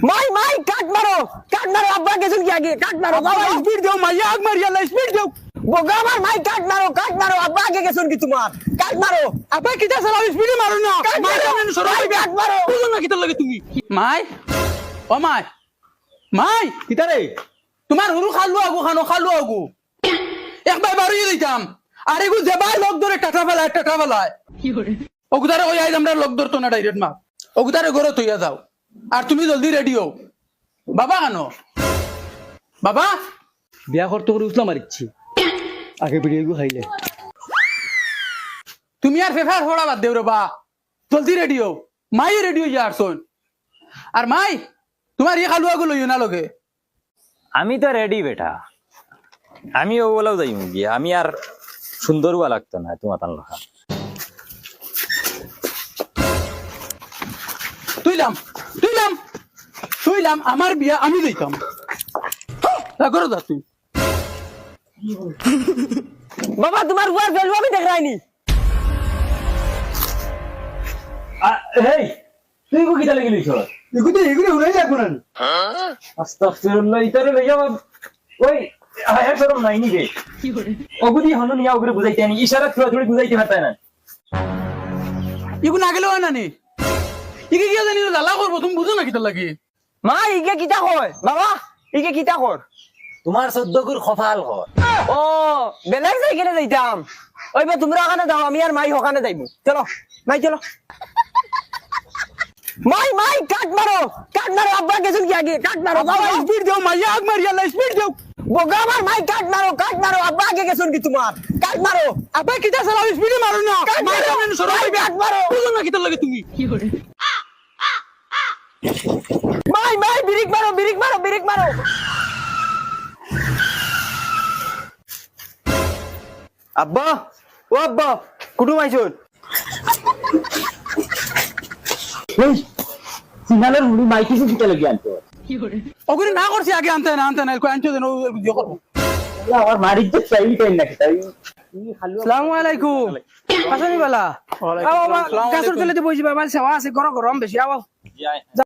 মাই কাট মারো আব্বা গেছুন কি আগে কাট মারো বাবা স্পিড দেও মাইয়া আগ মারিয়া স্পিড দেও বোগা আমার মাই কাট মারো আব্বা আগে গেছুন কি তোমার কাট মারো আপা কিটা চালাও স্পিডে মারো না কাট মাই মারো, কামনে সরো মাই কাট মারো। বুঝো না কিটা লাগে তুমি মাই ও মাই কিতা রে তোমার হুরু খালু আগু একবার বাড়িয়ে দিতাম আর এগু যেবাই লোক ধরে টাটা ফেলায় ওগুদারে ওই আইজ আমরা লোক ধরতো না ডাইরেক্ট মা ওগুদারে ঘরে তৈয়া যাও আর তুমি জলদি রেডি হও বাবা আনো বাবা বিয়া করতে করে উঠলাম মারিচ্ছি আগে বিড়িয়ে খাইলে তুমি আর ফেফার হড়া বাদ দেও রে বা জলদি রেডি হও মাই রেডি হয়ে যা শোন আর মাই তোমার এই খালু আগু লইও না লগে আমি তো রেডি বেটা আমি ওগুলাও যাই গিয়ে আমি আর সুন্দরবা লাগতো না তোমার তান লেখা তুইলাম আমার বিয়া আমি দিতাম তা করো যা তুই বাবা তোমার উয়ার ভ্যালু আমি দেখ রাইনি এই তুই কো কিটা লাগি লইছ এগুলো উড়াই যাবো না আস্তাগফিরুল্লাহ ইতারে লইয়া ওই আয়া শরম নাই নি রে ওগুদি হনো নিয়া ওগুরে বুঝাইতে নি ইশারা থোড়ি বুঝাইতে পারতা না ইগু না গেলেও না নি ইগে গিয়া জানি লালা করবো তুমি বুঝো না কিটা লাগে মা ইগে কিতা কয় বাবা ইগে কিতা কর তোমার 14 গুর খফাল কর ও বেলেগ যাইকেনে যাইতাম ওই বে তোমরা ওখানে যাও আমি আর মাই ওখানে যাইবো চলো মাই চলো মাই কাট মারো আব্বা গেছুন কি আগে কাট মারো বাবা স্পিড দেও মাইয়া আগ মারিয়া স্পিড দেও বোগা আমার মাই কাট মারো আব্বা আগে গেছুন কি তোমার কাট মারো আপা কিটা চালাও স্পিডে মারো না কাট মাই মারো, কামনে সরো মাই কাট মারো। বুঝো না কিটা লাগে তুমি মাই ব্রেক মারো আব্বা ও আব্বা কুটুম আইছুন সিগনালের মুড়ি মাইকি কিটা লাগি আনতো ওগুলি না করছি আগে আনতে না আনতে দেন ইয়ে করবো আমার মারির তো চাইলি তাই নাকি তাই আসসালামু আলাইকুম আসনি বালা ওয়ালাইকুম আসসালাম, গাছর তলে বইছি বাবা সেবা আছে গরম বেশি আও